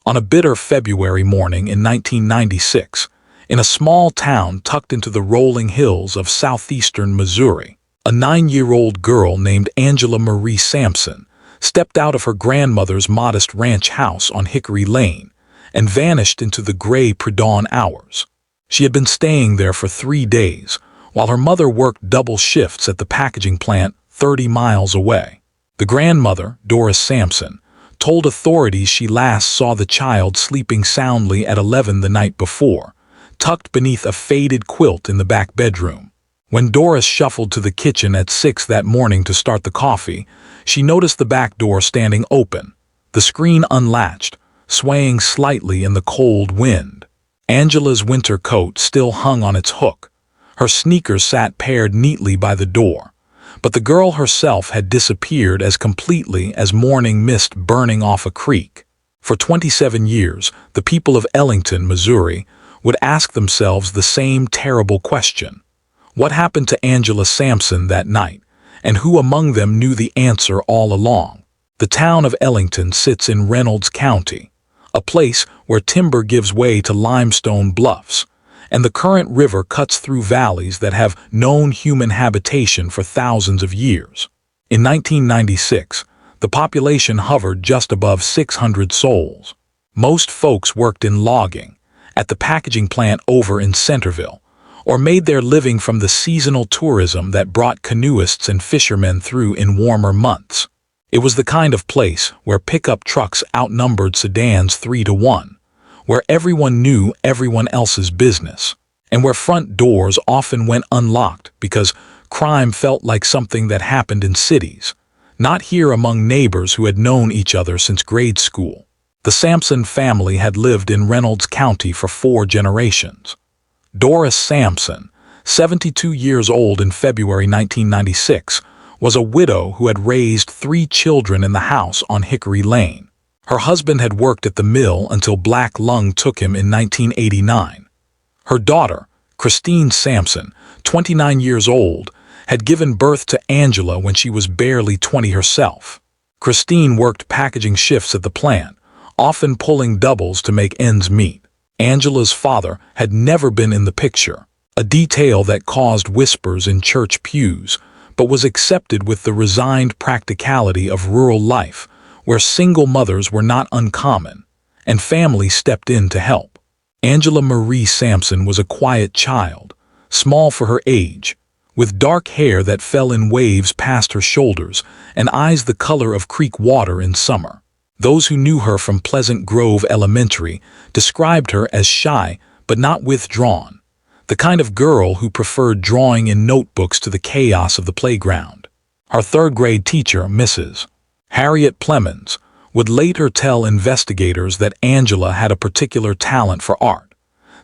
On a bitter February morning in 1996, in a small town tucked into the rolling hills of southeastern Missouri, a 9-year-old girl named Angela Marie Samson stepped out of her grandmother's modest ranch house on Hickory Lane and vanished into the gray Predawn hours. She had been staying there for 3 days, while her mother worked double shifts at the packaging plant 30 miles away. The grandmother, Doris Samson, told authorities she last saw the child sleeping soundly at 11 the night before, tucked beneath a faded quilt in the back bedroom. When Doris shuffled to the kitchen at 6 that morning to start the coffee, she noticed the back door standing open, the screen unlatched, swaying slightly in the cold wind. Angela's winter coat still hung on its hook. Her sneakers sat paired neatly by the door, but the girl herself had disappeared as completely as morning mist burning off a creek. For 27 years, the people of Ellington, Missouri, would ask themselves the same terrible question. What happened to Angela Samson that night, and who among them knew the answer all along? The town of Ellington sits in Reynolds County, a place where timber gives way to limestone bluffs, and the current river cuts through valleys that have known human habitation for thousands of years. In 1996, the population hovered just above 600 souls. Most folks worked in logging, at the packaging plant over in Centerville, or made their living from the seasonal tourism that brought canoeists and fishermen through in warmer months. It was the kind of place where pickup trucks outnumbered sedans 3 to 1, where everyone knew everyone else's business, and where front doors often went unlocked because crime felt like something that happened in cities, not here among neighbors who had known each other since grade school. The Samson family had lived in Reynolds County for 4 generations. Doris Samson, 72 years old in February 1996, was a widow who had raised 3 children in the house on Hickory Lane. Her husband had worked at the mill until black lung took him in 1989. Her daughter, Christine Samson, 29 years old, had given birth to Angela when she was barely 20 herself. Christine worked packaging shifts at the plant, often pulling doubles to make ends meet. Angela's father had never been in the picture, a detail that caused whispers in church pews, but was accepted with the resigned practicality of rural life, where single mothers were not uncommon, and families stepped in to help. Angela Marie Samson was a quiet child, small for her age, with dark hair that fell in waves past her shoulders and eyes the color of creek water in summer. Those who knew her from Pleasant Grove Elementary described her as shy but not withdrawn, the kind of girl who preferred drawing in notebooks to the chaos of the playground. Our 3rd-grade teacher, Mrs. Harriet Plemons, would later tell investigators that Angela had a particular talent for art,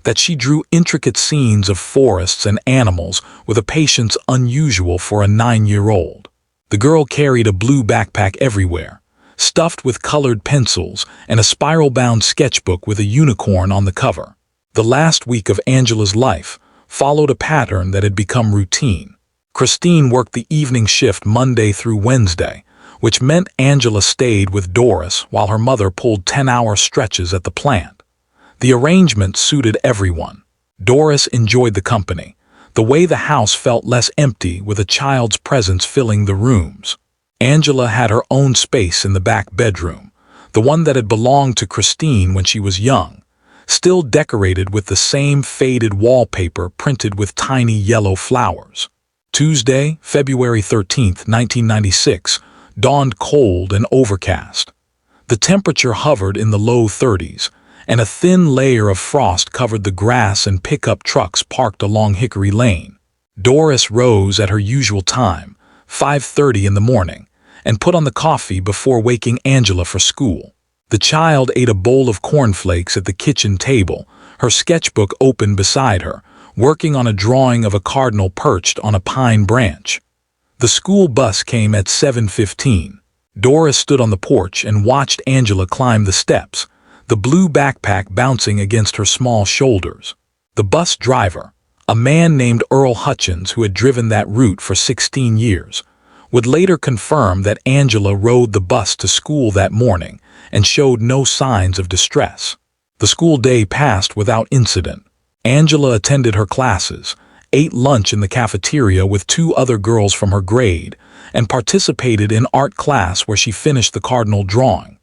that she drew intricate scenes of forests and animals with a patience unusual for a 9-year-old. The girl carried a blue backpack everywhere, stuffed with colored pencils and a spiral-bound sketchbook with a unicorn on the cover. The last week of Angela's life followed a pattern that had become routine. Christine worked the evening shift Monday through Wednesday, which meant Angela stayed with Doris while her mother pulled 10-hour stretches at the plant. The arrangement suited everyone. Doris enjoyed the company, the way the house felt less empty with a child's presence filling the rooms. Angela had her own space in the back bedroom, the one that had belonged to Christine when she was young, still decorated with the same faded wallpaper printed with tiny yellow flowers. Tuesday, February 13, 1996, dawned cold and overcast. The temperature hovered in the low 30s, and a thin layer of frost covered the grass and pickup trucks parked along Hickory Lane. Doris rose at her usual time, 5:30 in the morning, and put on the coffee before waking Angela for school. The child ate a bowl of cornflakes at the kitchen table, her sketchbook open beside her, working on a drawing of a cardinal perched on a pine branch. The school bus came at 7:15. Doris stood on the porch and watched Angela climb the steps, the blue backpack bouncing against her small shoulders. The bus driver, a man named Earl Hutchins who had driven that route for 16 years, would later confirm that Angela rode the bus to school that morning and showed no signs of distress. The school day passed without incident. Angela attended her classes, ate lunch in the cafeteria with 2 other girls from her grade, and participated in art class where she finished the cardinal drawing.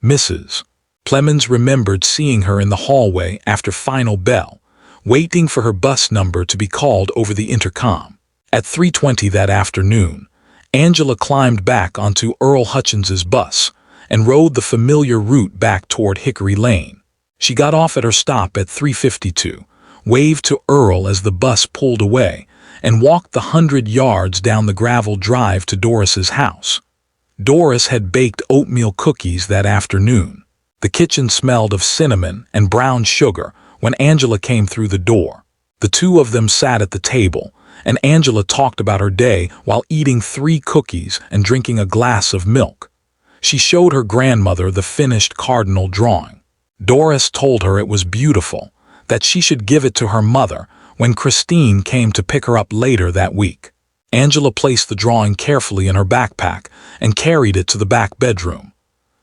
Mrs. Plemons remembered seeing her in the hallway after final bell, waiting for her bus number to be called over the intercom. At 3:20 that afternoon, Angela climbed back onto Earl Hutchins's bus and rode the familiar route back toward Hickory Lane. She got off at her stop at 3:52, waved to Earl as the bus pulled away, and walked the 100 yards down the gravel drive to Doris's house. Doris had baked oatmeal cookies that afternoon. The kitchen smelled of cinnamon and brown sugar when Angela came through the door. The 2 of them sat at the table, and Angela talked about her day while eating 3 cookies and drinking a glass of milk. She showed her grandmother the finished cardinal drawing. Doris told her it was beautiful, that she should give it to her mother when Christine came to pick her up later that week. Angela placed the drawing carefully in her backpack and carried it to the back bedroom.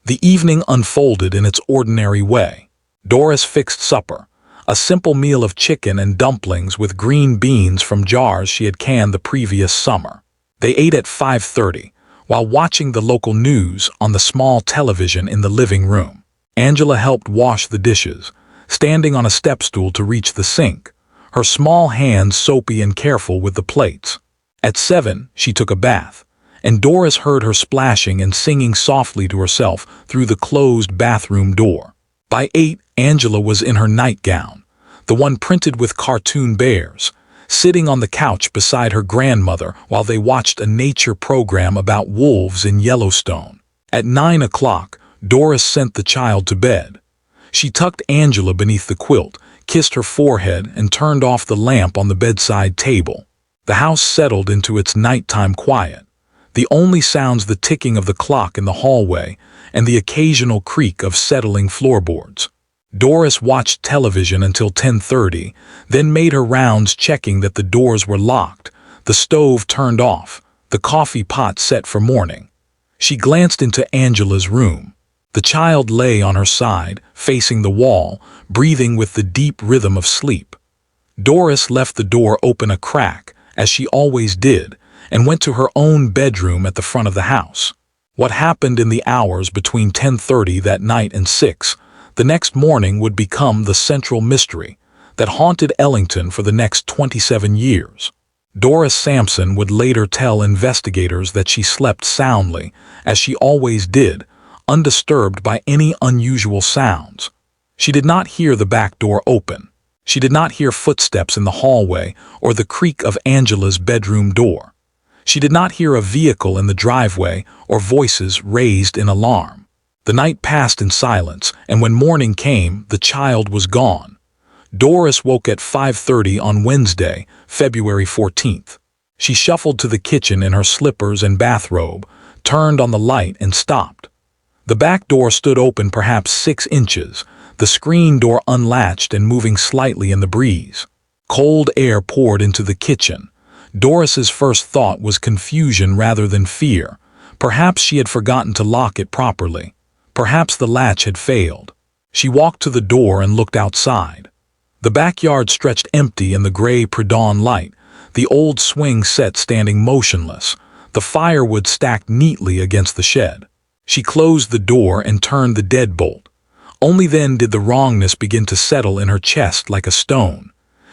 The evening unfolded in its ordinary way. Doris fixed supper, a simple meal of chicken and dumplings with green beans from jars she had canned the previous summer. They ate at 5:30, while watching the local news on the small television in the living room. Angela helped wash the dishes, standing on a step stool to reach the sink, her small hands soapy and careful with the plates. At 7, she took a bath, and Doris heard her splashing and singing softly to herself through the closed bathroom door. By 8, Angela was in her nightgown, the one printed with cartoon bears, sitting on the couch beside her grandmother while they watched a nature program about wolves in Yellowstone. At 9 o'clock, Doris sent the child to bed. She tucked Angela beneath the quilt, kissed her forehead, and turned off the lamp on the bedside table. The house settled into its nighttime quiet, the only sounds the ticking of the clock in the hallway and the occasional creak of settling floorboards. Doris watched television until 10:30, then made her rounds checking that the doors were locked, the stove turned off, the coffee pot set for morning. She glanced into Angela's room. The child lay on her side, facing the wall, breathing with the deep rhythm of sleep. Doris left the door open a crack, as she always did, and went to her own bedroom at the front of the house. What happened in the hours between 10:30 that night and 6, the next morning would become the central mystery that haunted Ellington for the next 27 years. Doris Samson would later tell investigators that she slept soundly, as she always did, undisturbed by any unusual sounds. She did not hear the back door open. She did not hear footsteps in the hallway or the creak of Angela's bedroom door. She did not hear a vehicle in the driveway or voices raised in alarm. The night passed in silence, and when morning came, the child was gone. Doris woke at 5:30 on Wednesday, February 14th. She shuffled to the kitchen in her slippers and bathrobe, turned on the light, and stopped. The back door stood open perhaps 6 inches, the screen door unlatched and moving slightly in the breeze. Cold air poured into the kitchen. Doris's first thought was confusion rather than fear. Perhaps she had forgotten to lock it properly. Perhaps the latch had failed. She walked to the door and looked outside. The backyard stretched empty in the gray Predawn light, the old swing set standing motionless, the firewood stacked neatly against the shed. She closed the door and turned the deadbolt. Only then did the wrongness begin to settle in her chest like a stone.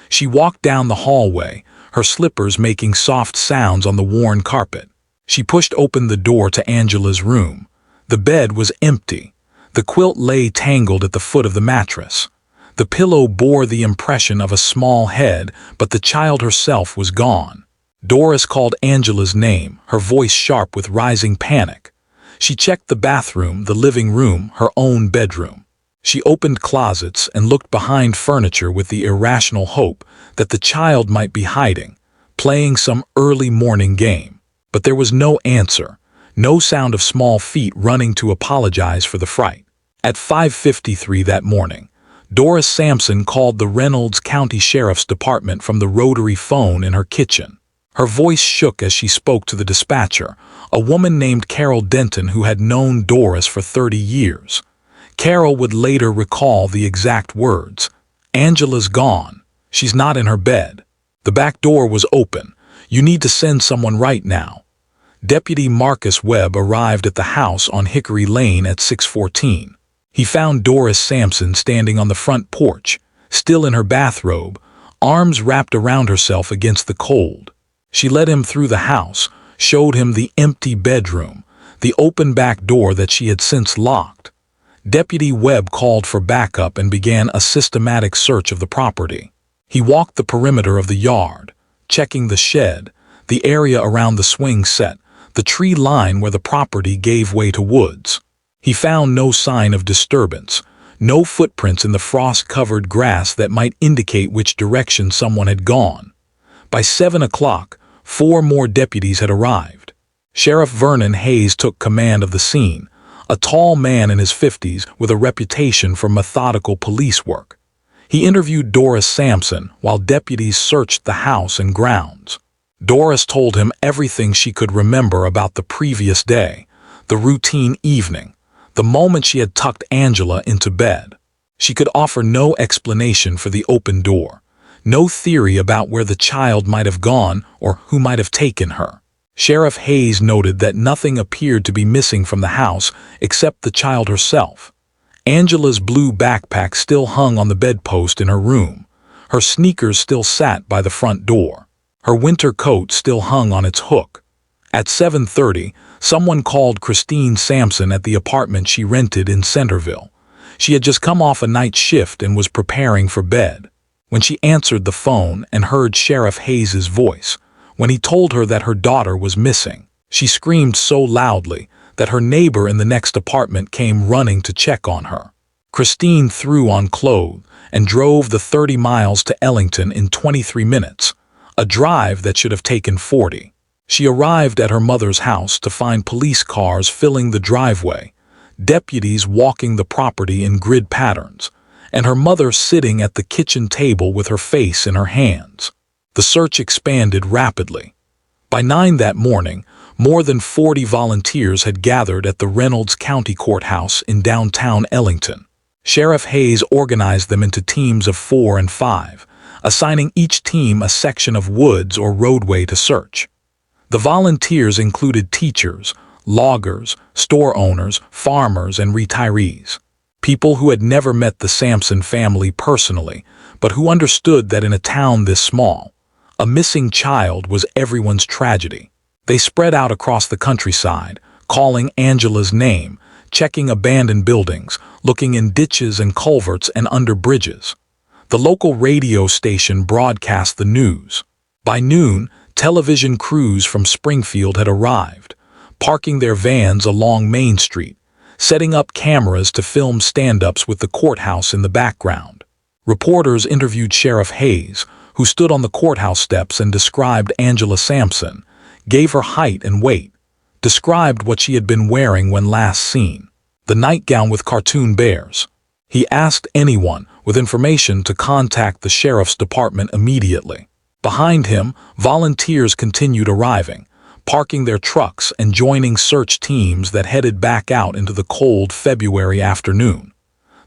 She walked down the hallway, her slippers making soft sounds on the worn carpet. She pushed open the door to Angela's room. The bed was empty. The quilt lay tangled at the foot of the mattress. The pillow bore the impression of a small head, but the child herself was gone. Doris called Angela's name, her voice sharp with rising panic. She checked the bathroom, the living room, her own bedroom. She opened closets and looked behind furniture with the irrational hope that the child might be hiding, playing some early morning game. But there was no answer, no sound of small feet running to apologize for the fright. At 5:53 that morning, Doris Samson called the Reynolds County Sheriff's Department from the rotary phone in her kitchen. Her voice shook as she spoke to the dispatcher, a woman named Carol Denton who had known Doris for 30 years. Carol would later recall the exact words. "Angela's gone. She's not in her bed. The back door was open. You need to send someone right now." Deputy Marcus Webb arrived at the house on Hickory Lane at 6:14. He found Doris Samson standing on the front porch, still in her bathrobe, arms wrapped around herself against the cold. She led him through the house, showed him the empty bedroom, the open back door that she had since locked. Deputy Webb called for backup and began a systematic search of the property. He walked the perimeter of the yard, checking the shed, the area around the swing set, the tree line where the property gave way to woods. He found no sign of disturbance, no footprints in the frost-covered grass that might indicate which direction someone had gone. By 7 o'clock, 4 more deputies had arrived. Sheriff Vernon Hayes took command of the scene, a tall man in his 50s with a reputation for methodical police work. He interviewed Doris Samson while deputies searched the house and grounds. Doris told him everything she could remember about the previous day, the routine evening, the moment she had tucked Angela into bed. She could offer no explanation for the open door, no theory about where the child might have gone or who might have taken her. Sheriff Hayes noted that nothing appeared to be missing from the house except the child herself. Angela's blue backpack still hung on the bedpost in her room. Her sneakers still sat by the front door. Her winter coat still hung on its hook. At 7:30, someone called Christine Samson at the apartment she rented in Centerville. She had just come off a night shift and was preparing for bed. When she answered the phone and heard Sheriff Hayes's voice, when he told her that her daughter was missing, she screamed so loudly that her neighbor in the next apartment came running to check on her. Christine threw on clothes and drove the 30 miles to Ellington in 23 minutes, a drive that should have taken 40. She arrived at her mother's house to find police cars filling the driveway, deputies walking the property in grid patterns, and her mother sitting at the kitchen table with her face in her hands. The search expanded rapidly. By 9 that morning, more than 40 volunteers had gathered at the Reynolds County Courthouse in downtown Ellington. Sheriff Hayes organized them into teams of 4 and 5, assigning each team a section of woods or roadway to search. The volunteers included teachers, loggers, store owners, farmers, and retirees. People who had never met the Samson family personally, but who understood that in a town this small, a missing child was everyone's tragedy. They spread out across the countryside, calling Angela's name, checking abandoned buildings, looking in ditches and culverts and under bridges. The local radio station broadcast the news. By noon, television crews from Springfield had arrived, parking their vans along Main Street, setting up cameras to film stand-ups with the courthouse in the background. Reporters interviewed Sheriff Hayes, who stood on the courthouse steps and described Angela Samson, gave her height and weight, described what she had been wearing when last seen, the nightgown with cartoon bears. He asked anyone with information to contact the sheriff's department immediately. Behind him, volunteers continued arriving, parking their trucks and joining search teams that headed back out into the cold February afternoon.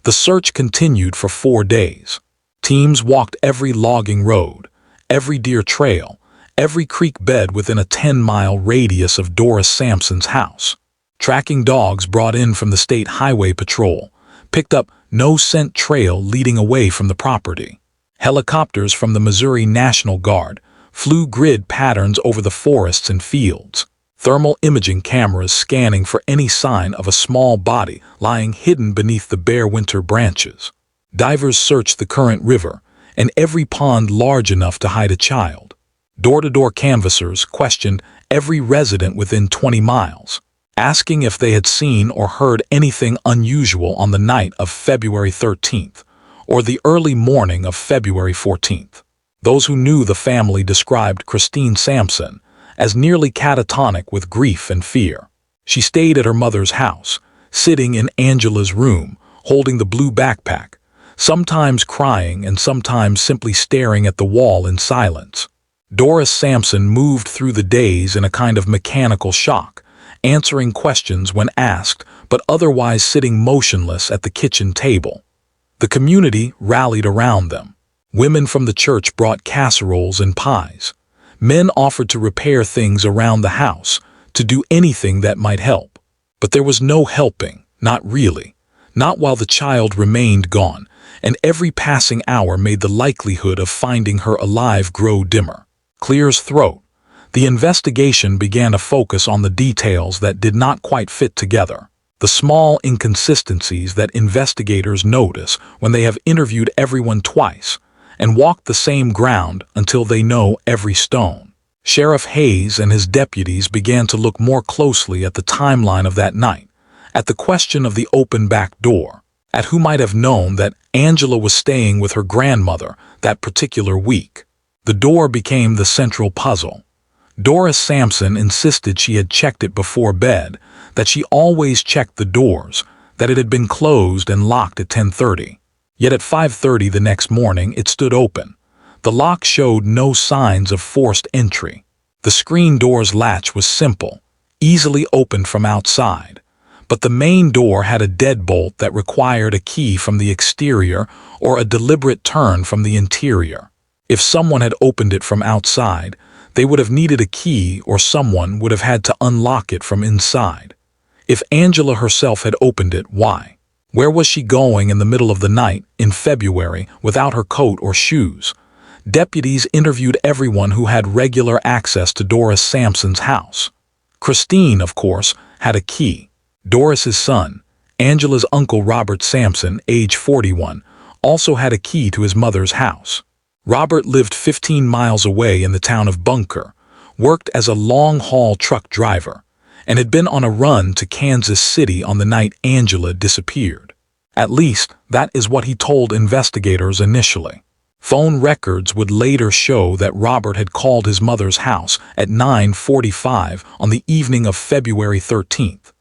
The search continued for 4 days. Teams walked every logging road, every deer trail, every creek bed within a 10-mile radius of Doris Samson's house. Tracking dogs brought in from the State Highway Patrol picked up no scent trail leading away from the property. Helicopters from the Missouri National Guard flew grid patterns over the forests and fields. Thermal imaging cameras scanning for any sign of a small body lying hidden beneath the bare winter branches. Divers searched the current river and every pond large enough to hide a child. Door-to-door canvassers questioned every resident within 20 miles, asking if they had seen or heard anything unusual on the night of February 13th or the early morning of February 14th. Those who knew the family described Christine Samson as nearly catatonic with grief and fear. She stayed at her mother's house, sitting in Angela's room, holding the blue backpack, sometimes crying and sometimes simply staring at the wall in silence. Doris Samson moved through the days in a kind of mechanical shock, answering questions when asked, but otherwise sitting motionless at the kitchen table. The community rallied around them. Women from the church brought casseroles and pies. Men offered to repair things around the house, to do anything that might help. But there was no helping, not really. Not while the child remained gone, and every passing hour made the likelihood of finding her alive grow dimmer. Clear's throat. The investigation began to focus on the details that did not quite fit together. The small inconsistencies that investigators notice when they have interviewed everyone twice and walked the same ground until they know every stone. Sheriff Hayes and his deputies began to look more closely at the timeline of that night, at the question of the open back door, at who might have known that Angela was staying with her grandmother that particular week. The door became the central puzzle. Doris Samson insisted she had checked it before bed, that she always checked the doors, that it had been closed and locked at 10:30. Yet at 5:30 the next morning it stood open. The lock showed no signs of forced entry. The screen door's latch was simple, easily opened from outside, but the main door had a deadbolt that required a key from the exterior or a deliberate turn from the interior. If someone had opened it from outside, they would have needed a key or someone would have had to unlock it from inside. If Angela herself had opened it, why? Where was she going in the middle of the night, in February, without her coat or shoes? Deputies interviewed everyone who had regular access to Doris Samson's house. Christine, of course, had a key. Doris's son, Angela's uncle Robert Samson, age 41, also had a key to his mother's house. Robert lived 15 miles away in the town of Bunker, worked as a long-haul truck driver, and had been on a run to Kansas City on the night Angela disappeared. At least, that is what he told investigators initially. Phone records would later show that Robert had called his mother's house at 9:45 on the evening of February 13th,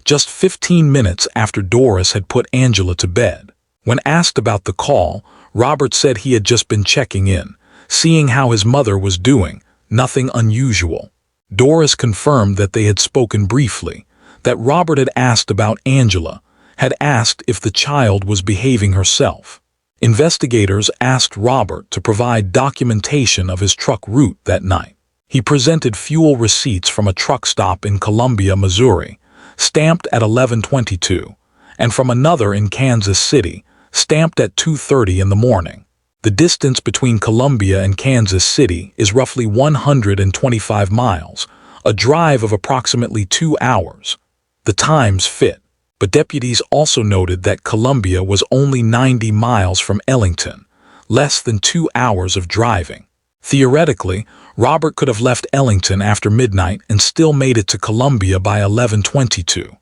just 15 minutes after Doris had put Angela to bed. When asked about the call, Robert said he had just been checking in, seeing how his mother was doing, nothing unusual. Doris confirmed that they had spoken briefly, that Robert had asked about Angela, had asked if the child was behaving herself. Investigators asked Robert to provide documentation of his truck route that night. He presented fuel receipts from a truck stop in Columbia, Missouri, stamped at 11:22, and from another in Kansas City, stamped at 2:30 in the morning. The distance between Columbia and Kansas City is roughly 125 miles, a drive of approximately 2 hours. The times fit, but deputies also noted that Columbia was only 90 miles from Ellington, less than 2 hours of driving. Theoretically, Robert could have left Ellington after midnight and still made it to Columbia by 11:22.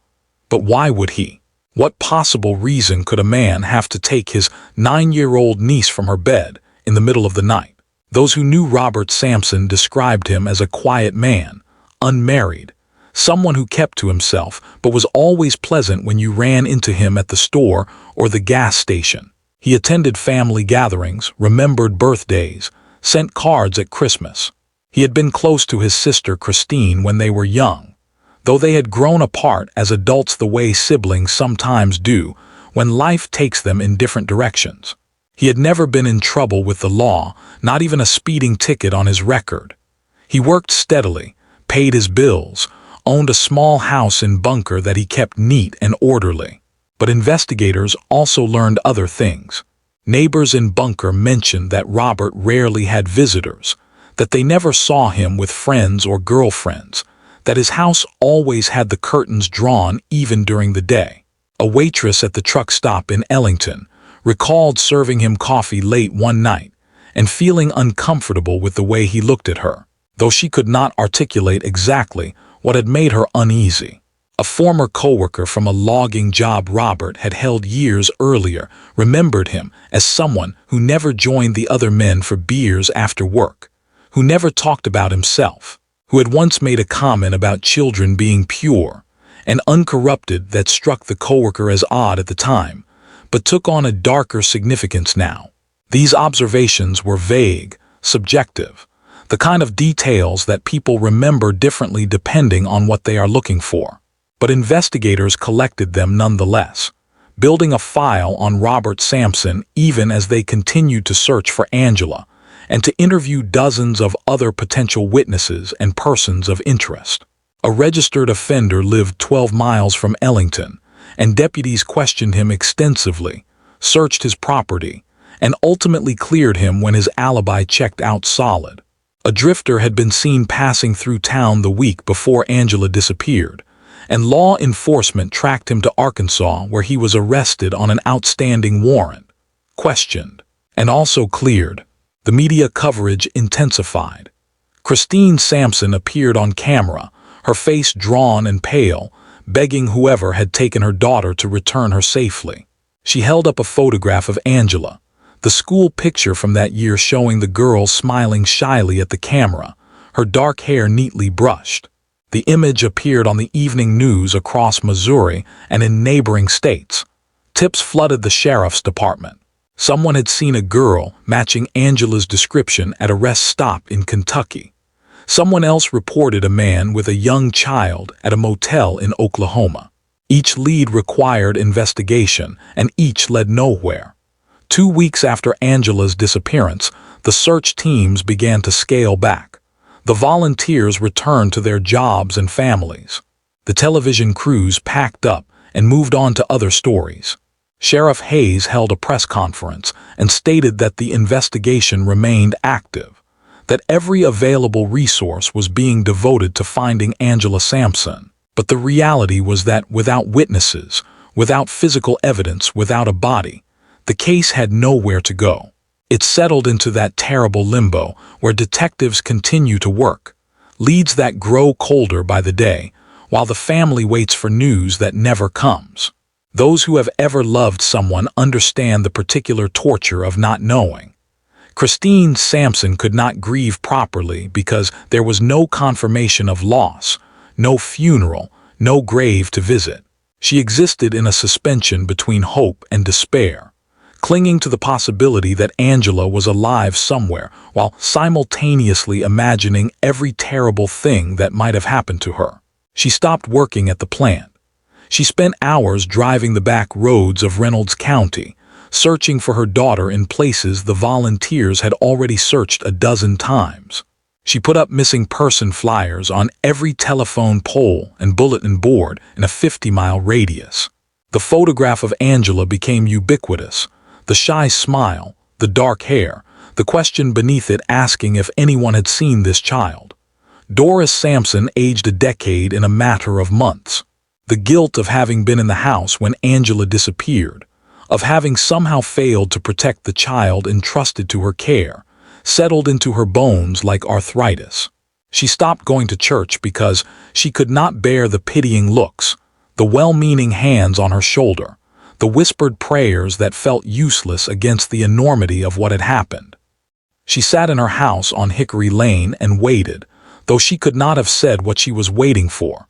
But why would he? What possible reason could a man have to take his 9-year-old niece from her bed in the middle of the night? Those who knew Robert Samson described him as a quiet man, unmarried, someone who kept to himself but was always pleasant when you ran into him at the store or the gas station. He attended family gatherings, remembered birthdays, sent cards at Christmas. He had been close to his sister Christine when they were young, though they had grown apart as adults the way siblings sometimes do when life takes them in different directions. He had never been in trouble with the law, not even a speeding ticket on his record. He worked steadily, paid his bills, owned a small house in Bunker that he kept neat and orderly. But investigators also learned other things. Neighbors in Bunker mentioned that Robert rarely had visitors, that they never saw him with friends or girlfriends, that his house always had the curtains drawn even during the day. A waitress at the truck stop in Ellington recalled serving him coffee late one night and feeling uncomfortable with the way he looked at her, though she could not articulate exactly what had made her uneasy. A former coworker from a logging job Robert had held years earlier remembered him as someone who never joined the other men for beers after work, who never talked about himself, who had once made a comment about children being pure and uncorrupted that struck the coworker as odd at the time, but took on a darker significance now. These observations were vague, subjective. The kind of details that people remember differently depending on what they are looking for. But investigators collected them nonetheless, building a file on Robert Samson even as they continued to search for Angela and to interview dozens of other potential witnesses and persons of interest. A registered offender lived 12 miles from Ellington, and deputies questioned him extensively, searched his property, and ultimately cleared him when his alibi checked out solid. A drifter had been seen passing through town the week before Angela disappeared, and law enforcement tracked him to Arkansas where he was arrested on an outstanding warrant, questioned, and also cleared. The media coverage intensified. Christine Sampson appeared on camera, her face drawn and pale, begging whoever had taken her daughter to return her safely. She held up a photograph of Angela, the school picture from that year showing the girl smiling shyly at the camera, her dark hair neatly brushed. The image appeared on the evening news across Missouri and in neighboring states. Tips flooded the sheriff's department. Someone had seen a girl matching Angela's description at a rest stop in Kentucky. Someone else reported a man with a young child at a motel in Oklahoma. Each lead required investigation, and each led nowhere. 2 weeks after Angela's disappearance, the search teams began to scale back. The volunteers returned to their jobs and families. The television crews packed up and moved on to other stories. Sheriff Hayes held a press conference and stated that the investigation remained active, that every available resource was being devoted to finding Angela Samson. But the reality was that without witnesses, without physical evidence, without a body, the case had nowhere to go. It settled into that terrible limbo where detectives continue to work, leads that grow colder by the day, while the family waits for news that never comes. Those who have ever loved someone understand the particular torture of not knowing. Christine Sampson could not grieve properly because there was no confirmation of loss, no funeral, no grave to visit. She existed in a suspension between hope and despair, clinging to the possibility that Angela was alive somewhere while simultaneously imagining every terrible thing that might have happened to her. She stopped working at the plant. She spent hours driving the back roads of Reynolds County, searching for her daughter in places the volunteers had already searched a dozen times. She put up missing person flyers on every telephone pole and bulletin board in a 50-mile radius. The photograph of Angela became ubiquitous. The shy smile, the dark hair, the question beneath it asking if anyone had seen this child. Doris Sampson aged a decade in a matter of months. The guilt of having been in the house when Angela disappeared, of having somehow failed to protect the child entrusted to her care, settled into her bones like arthritis. She stopped going to church because she could not bear the pitying looks, the well-meaning hands on her shoulder, the whispered prayers that felt useless against the enormity of what had happened. She sat in her house on Hickory Lane and waited, though she could not have said what she was waiting for.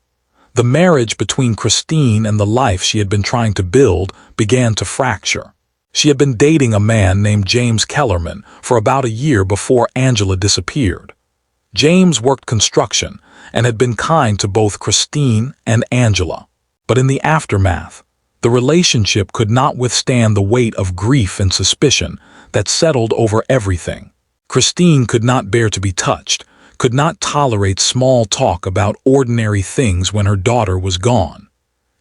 The marriage between Christine and the life she had been trying to build began to fracture. She had been dating a man named James Kellerman for about a year before Angela disappeared. James worked construction and had been kind to both Christine and Angela. But in the aftermath, the relationship could not withstand the weight of grief and suspicion that settled over everything. Christine could not bear to be touched, could not tolerate small talk about ordinary things when her daughter was gone.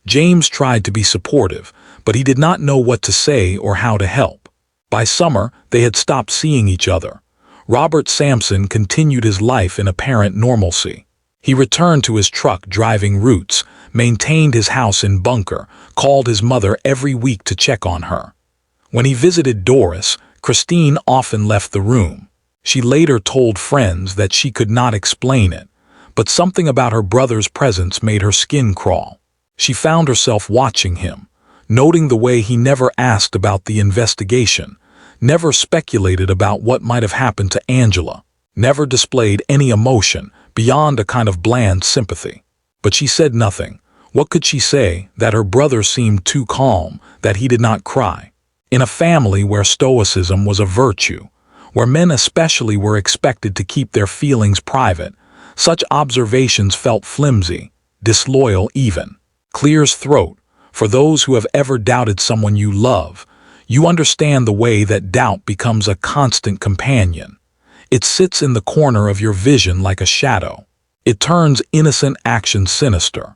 James tried to be supportive, but he did not know what to say or how to help. By summer, they had stopped seeing each other. Robert Samson continued his life in apparent normalcy. He returned to his truck driving routes, maintained his house in Bunker, called his mother every week to check on her. When he visited Doris, Christine often left the room. She later told friends that she could not explain it, but something about her brother's presence made her skin crawl. She found herself watching him, noting the way he never asked about the investigation, never speculated about what might have happened to Angela, never displayed any emotion beyond a kind of bland sympathy. But she said nothing. What could she say? That her brother seemed too calm, that he did not cry. In a family where stoicism was a virtue, where men especially were expected to keep their feelings private, such observations felt flimsy, disloyal even. Clears throat. For those who have ever doubted someone you love, you understand the way that doubt becomes a constant companion. It sits in the corner of your vision like a shadow. It turns innocent action sinister.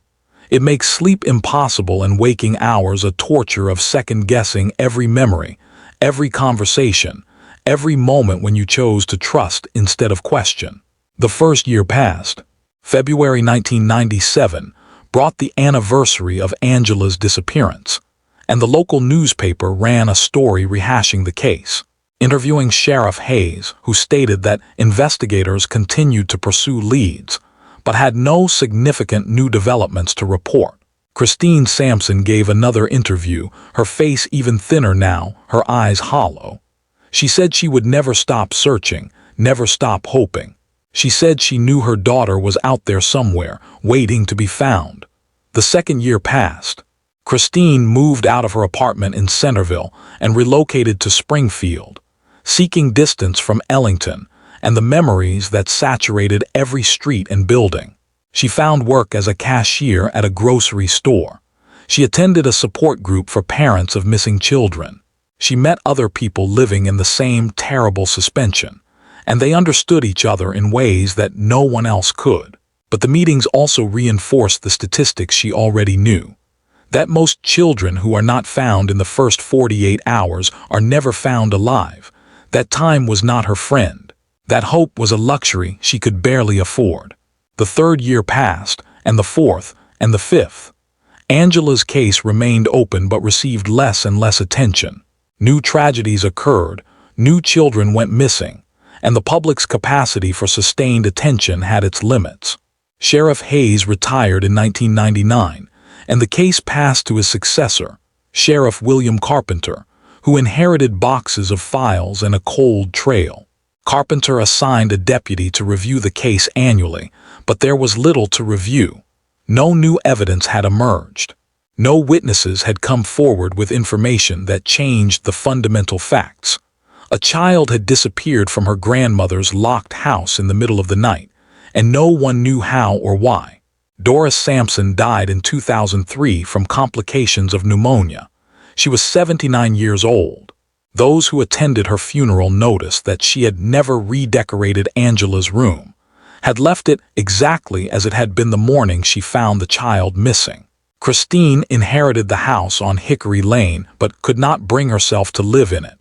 It makes sleep impossible and waking hours a torture of second-guessing every memory, every conversation, every moment when you chose to trust instead of question. The first year passed. February 1997 brought the anniversary of Angela's disappearance, and the local newspaper ran a story rehashing the case, interviewing Sheriff Hayes, who stated that investigators continued to pursue leads, but had no significant new developments to report. Christine Sampson gave another interview, her face even thinner now, her eyes hollow. She said she would never stop searching, never stop hoping. She said she knew her daughter was out there somewhere, waiting to be found. The second year passed. Christine moved out of her apartment in Centerville and relocated to Springfield, seeking distance from Ellington and the memories that saturated every street and building. She found work as a cashier at a grocery store. She attended a support group for parents of missing children. She met other people living in the same terrible suspension, and they understood each other in ways that no one else could. But the meetings also reinforced the statistics she already knew, that most children who are not found in the first 48 hours are never found alive. That time was not her friend. That hope was a luxury she could barely afford. The third year passed, and the fourth, and the fifth. Angela's case remained open but received less and less attention. New tragedies occurred, new children went missing, and the public's capacity for sustained attention had its limits. Sheriff Hayes retired in 1999, and the case passed to his successor, Sheriff William Carpenter, who inherited boxes of files and a cold trail. Carpenter assigned a deputy to review the case annually, but there was little to review. No new evidence had emerged. No witnesses had come forward with information that changed the fundamental facts. A child had disappeared from her grandmother's locked house in the middle of the night, and no one knew how or why. Doris Sampson died in 2003 from complications of pneumonia. She was 79 years old. Those who attended her funeral noticed that she had never redecorated Angela's room, had left it exactly as it had been the morning she found the child missing. Christine inherited the house on Hickory Lane but could not bring herself to live in it.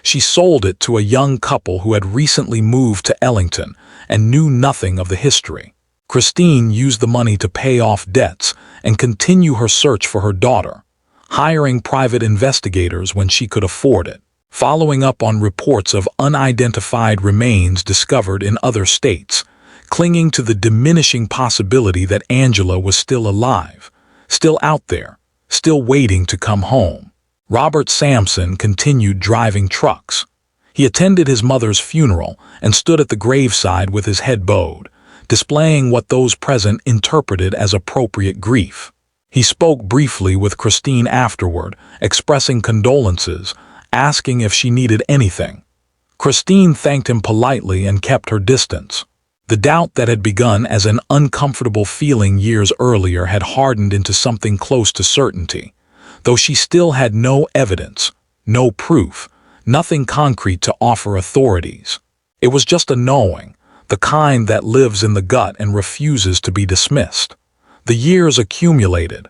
She sold it to a young couple who had recently moved to Ellington and knew nothing of the history. Christine used the money to pay off debts and continue her search for her daughter, hiring private investigators when she could afford it, following up on reports of unidentified remains discovered in other states, clinging to the diminishing possibility that Angela was still alive, still out there, still waiting to come home. Robert Sampson continued driving trucks. He attended his mother's funeral and stood at the graveside with his head bowed, displaying what those present interpreted as appropriate grief. He spoke briefly with Christine afterward, expressing condolences, asking if she needed anything. Christine thanked him politely and kept her distance. The doubt that had begun as an uncomfortable feeling years earlier had hardened into something close to certainty, though she still had no evidence, no proof, nothing concrete to offer authorities. It was just a knowing, the kind that lives in the gut and refuses to be dismissed. The years accumulated.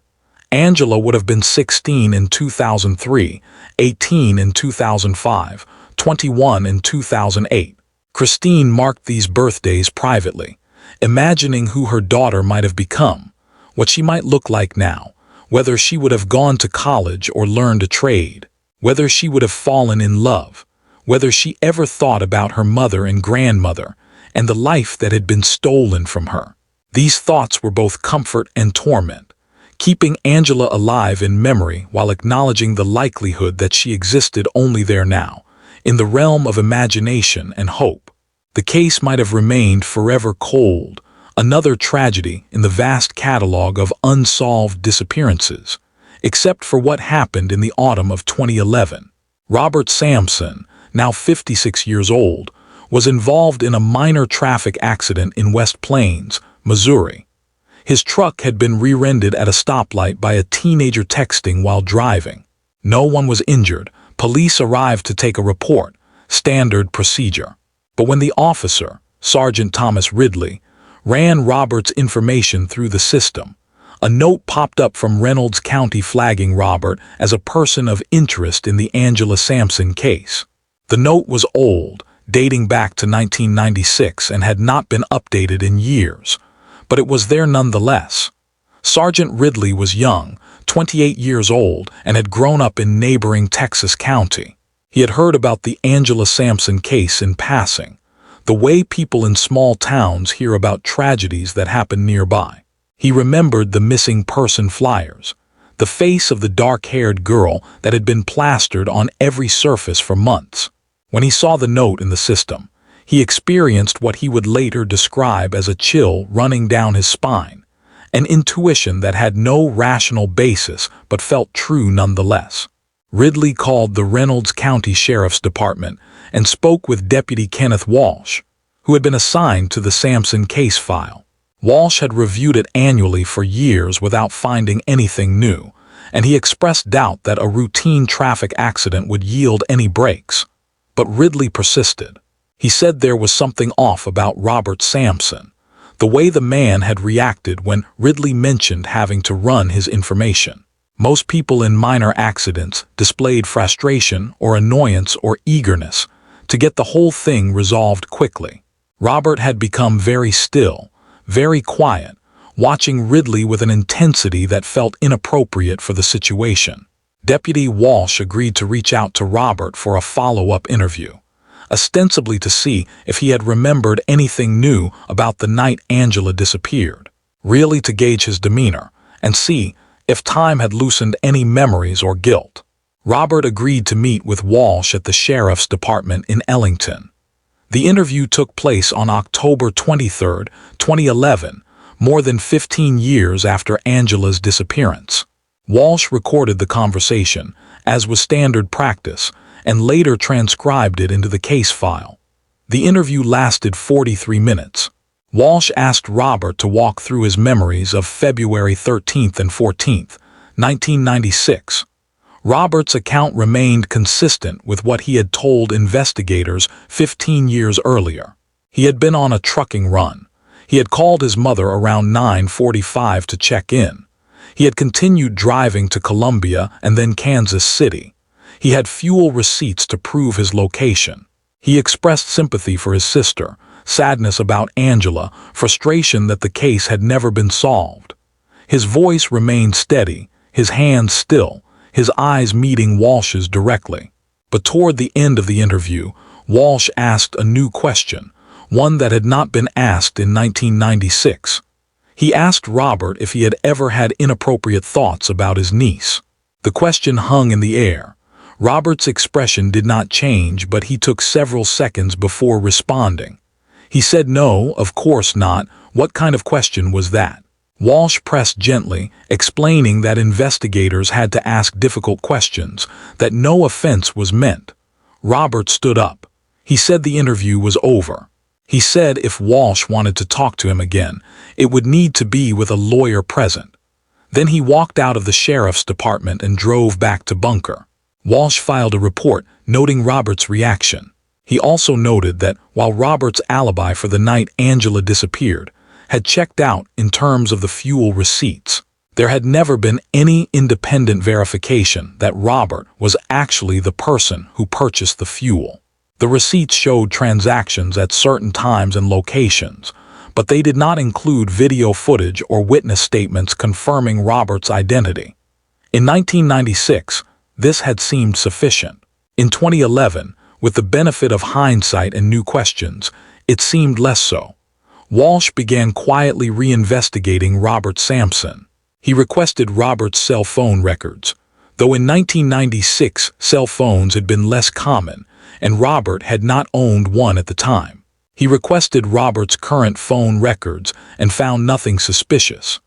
Angela would have been 16 in 2003, 18 in 2005, 21 in 2008. Christine marked these birthdays privately, imagining who her daughter might have become, what she might look like now, whether she would have gone to college or learned a trade, whether she would have fallen in love, whether she ever thought about her mother and grandmother and the life that had been stolen from her. These thoughts were both comfort and torment, keeping Angela alive in memory while acknowledging the likelihood that she existed only there now, in the realm of imagination and hope. The case might have remained forever cold, another tragedy in the vast catalog of unsolved disappearances, except for what happened in the autumn of 2011. Robert Sampson, now 56 years old, was involved in a minor traffic accident in West Plains, Missouri. His truck had been rear-ended at a stoplight by a teenager texting while driving. No one was injured. Police arrived to take a report, standard procedure. But when the officer, Sergeant Thomas Ridley, ran Robert's information through the system, a note popped up from Reynolds County flagging Robert as a person of interest in the Angela Samson case. The note was old, dating back to 1996, and had not been updated in years, but it was there nonetheless. Sergeant Ridley was young, 28 years old, and had grown up in neighboring Texas County. He had heard about the Angela Samson case in passing, the way people in small towns hear about tragedies that happen nearby. He remembered the missing person flyers, the face of the dark-haired girl that had been plastered on every surface for months. When he saw the note in the system, he experienced what he would later describe as a chill running down his spine, an intuition that had no rational basis but felt true nonetheless. Ridley called the Reynolds County Sheriff's Department and spoke with Deputy Kenneth Walsh, who had been assigned to the Samson case file. Walsh had reviewed it annually for years without finding anything new, and he expressed doubt that a routine traffic accident would yield any breaks. But Ridley persisted. He said there was something off about Robert Samson, the way the man had reacted when Ridley mentioned having to run his information. Most people in minor accidents displayed frustration or annoyance or eagerness to get the whole thing resolved quickly. Robert had become very still, very quiet, watching Ridley with an intensity that felt inappropriate for the situation. Deputy Walsh agreed to reach out to Robert for a follow-up interview, ostensibly to see if he had remembered anything new about the night Angela disappeared, really to gauge his demeanor and see if time had loosened any memories or guilt. Robert agreed to meet with Walsh at the Sheriff's Department in Ellington. The interview took place on October 23, 2011, more than 15 years after Angela's disappearance. Walsh recorded the conversation, as was standard practice, and later transcribed it into the case file. The interview lasted 43 minutes. Walsh asked Robert to walk through his memories of February 13th and 14th, 1996. Robert's account remained consistent with what he had told investigators 15 years earlier. He had been on a trucking run. He had called his mother around 9:45 to check in. He had continued driving to Columbia and then Kansas City. He had fuel receipts to prove his location. He expressed sympathy for his sister, sadness about Angela, frustration that the case had never been solved. His voice remained steady, his hands still, his eyes meeting Walsh's directly. But toward the end of the interview, Walsh asked a new question, one that had not been asked in 1996. He asked Robert if he had ever had inappropriate thoughts about his niece. The question hung in the air. Robert's expression did not change, but he took several seconds before responding. He said no, of course not. What kind of question was that? Walsh pressed gently, explaining that investigators had to ask difficult questions, that no offense was meant. Robert stood up. He said the interview was over. He said if Walsh wanted to talk to him again, it would need to be with a lawyer present. Then he walked out of the sheriff's department and drove back to Bunker. Walsh filed a report noting Robert's reaction. He also noted that while Robert's alibi for the night Angela disappeared had checked out in terms of the fuel receipts, there had never been any independent verification that Robert was actually the person who purchased the fuel. The receipts showed transactions at certain times and locations, but they did not include video footage or witness statements confirming Robert's identity. In 1996, this had seemed sufficient. In 2011, with the benefit of hindsight and new questions, it seemed less so. Walsh began quietly reinvestigating Robert Samson. He requested Robert's cell phone records. Though in 1996 cell phones had been less common, and Robert had not owned one at the time. He requested Robert's current phone records and found nothing suspicious.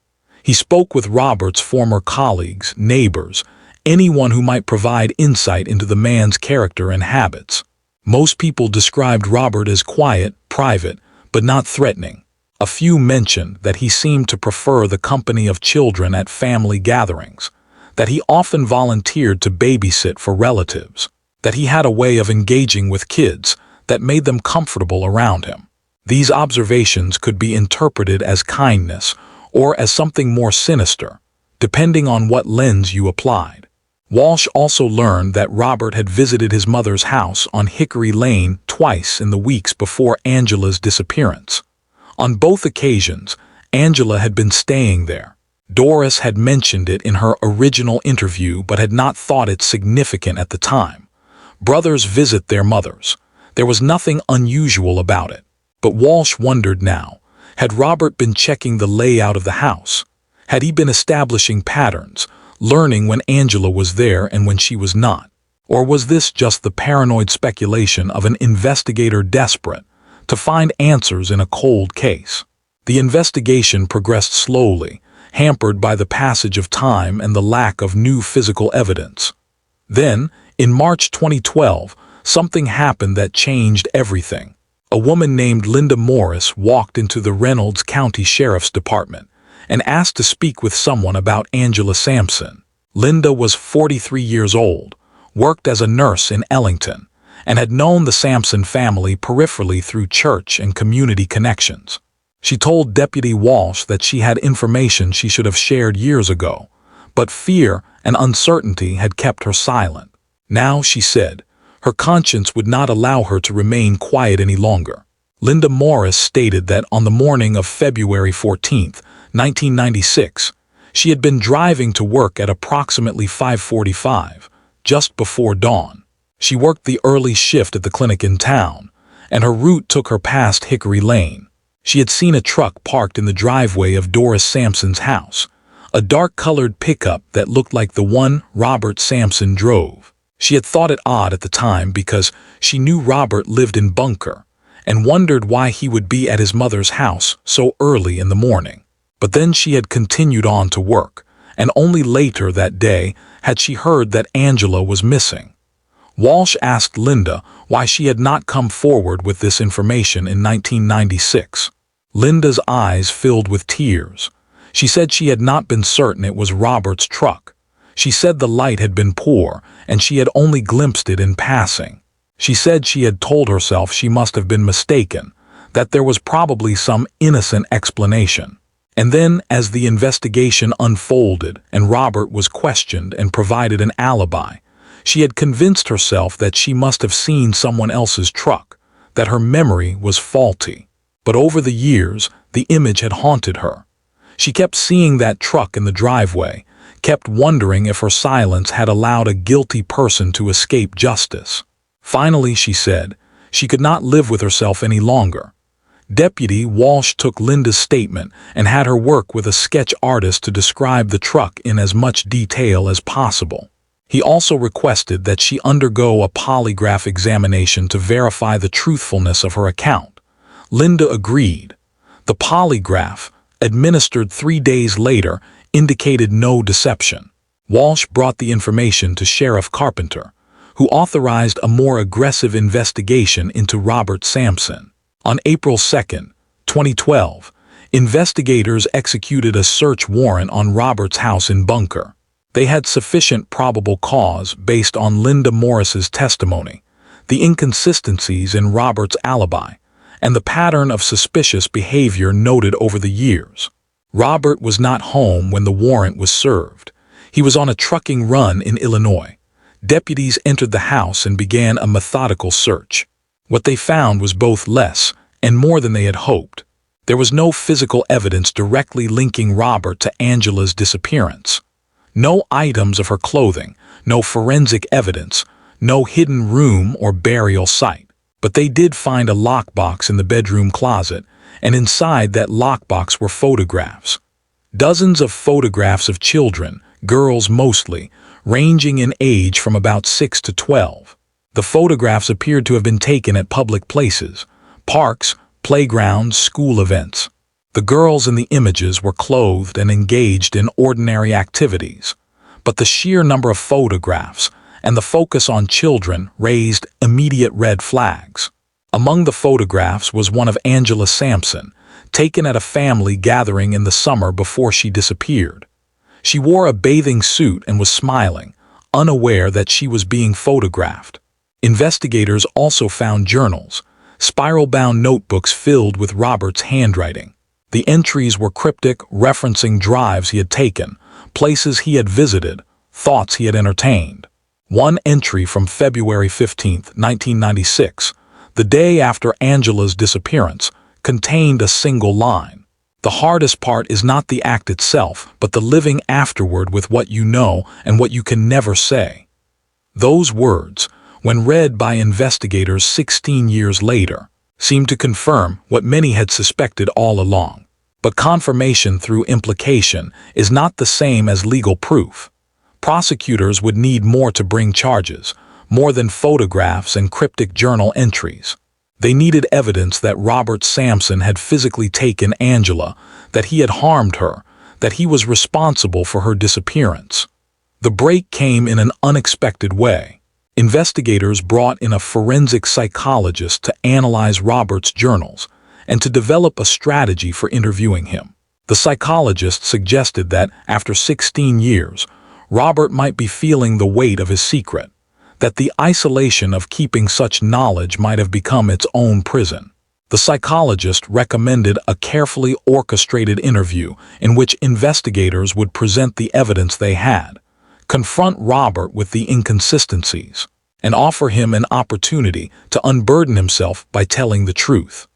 He spoke with Robert's former colleagues, neighbors, anyone who might provide insight into the man's character and habits. Most people described Robert as quiet, private, but not threatening. A few mentioned that he seemed to prefer the company of children at family gatherings, that he often volunteered to babysit for relatives, that he had a way of engaging with kids that made them comfortable around him. These observations could be interpreted as kindness or as something more sinister, depending on what lens you applied. Walsh also learned that Robert had visited his mother's house on Hickory Lane twice in the weeks before Angela's disappearance. On both occasions, Angela had been staying there. Doris had mentioned it in her original interview but had not thought it significant at the time. Brothers visit their mothers. There was nothing unusual about it. But Walsh wondered now, had Robert been checking the layout of the house? Had he been establishing patterns, learning when Angela was there and when she was not? Or was this just the paranoid speculation of an investigator desperate to find answers in a cold case? The investigation progressed slowly, hampered by the passage of time and the lack of new physical evidence. Then, in March 2012, something happened that changed everything. A woman named Linda Morris walked into the Reynolds County Sheriff's Department and asked to speak with someone about Angela Samson. Linda was 43 years old, worked as a nurse in Ellington, and had known the Samson family peripherally through church and community connections. She told Deputy Walsh that she had information she should have shared years ago, but fear and uncertainty had kept her silent. Now, she said, her conscience would not allow her to remain quiet any longer. Linda Morris stated that on the morning of February 14, 1996, she had been driving to work at approximately 5:45, just before dawn. She worked the early shift at the clinic in town, and her route took her past Hickory Lane. She had seen a truck parked in the driveway of Doris Samson's house, a dark-colored pickup that looked like the one Robert Samson drove. She had thought it odd at the time because she knew Robert lived in Bunker and wondered why he would be at his mother's house so early in the morning. But then she had continued on to work, and only later that day had she heard that Angela was missing. Walsh asked Linda why she had not come forward with this information in 1996. Linda's eyes filled with tears. She said she had not been certain it was Robert's truck. She said the light had been poor and she had only glimpsed it in passing. She said she had told herself she must have been mistaken, that there was probably some innocent explanation. And then, as the investigation unfolded and Robert was questioned and provided an alibi, she had convinced herself that she must have seen someone else's truck, that her memory was faulty. But over the years, the image had haunted her. She kept seeing that truck in the driveway, kept wondering if her silence had allowed a guilty person to escape justice. Finally, she said, she could not live with herself any longer. Deputy Walsh took Linda's statement and had her work with a sketch artist to describe the truck in as much detail as possible. He also requested that she undergo a polygraph examination to verify the truthfulness of her account. Linda agreed. The polygraph, administered 3 days later, indicated no deception. Walsh brought the information to Sheriff Carpenter, who authorized a more aggressive investigation into Robert Samson. On April 2, 2012, investigators executed a search warrant on Robert's house in Bunker. They had sufficient probable cause based on Linda Morris's testimony, the inconsistencies in Robert's alibi, and the pattern of suspicious behavior noted over the years. Robert was not home when the warrant was served. He was on a trucking run in Illinois. Deputies entered the house and began a methodical search. What they found was both less and more than they had hoped. There was no physical evidence directly linking Robert to Angela's disappearance. No items of her clothing, no forensic evidence, no hidden room or burial site. But they did find a lockbox in the bedroom closet, and inside that lockbox were photographs. Dozens of photographs of children, girls mostly, ranging in age from about 6 to 12. The photographs appeared to have been taken at public places, parks, playgrounds, school events. The girls in the images were clothed and engaged in ordinary activities, but the sheer number of photographs and the focus on children raised immediate red flags. Among the photographs was one of Angela Samson, taken at a family gathering in the summer before she disappeared. She wore a bathing suit and was smiling, unaware that she was being photographed. Investigators also found journals, spiral-bound notebooks filled with Robert's handwriting. The entries were cryptic, referencing drives he had taken, places he had visited, thoughts he had entertained. One entry from February 15, 1996, the day after Angela's disappearance, contained a single line. The hardest part is not the act itself, but the living afterward with what you know and what you can never say. Those words, when read by investigators 16 years later, seemed to confirm what many had suspected all along. But confirmation through implication is not the same as legal proof. Prosecutors would need more to bring charges, more than photographs and cryptic journal entries. They needed evidence that Robert Samson had physically taken Angela, that he had harmed her, that he was responsible for her disappearance. The break came in an unexpected way. Investigators brought in a forensic psychologist to analyze Robert's journals and to develop a strategy for interviewing him. The psychologist suggested that, after 16 years, Robert might be feeling the weight of his secret, that the isolation of keeping such knowledge might have become its own prison. The psychologist recommended a carefully orchestrated interview in which investigators would present the evidence they had, confront Robert with the inconsistencies, and offer him an opportunity to unburden himself by telling the truth.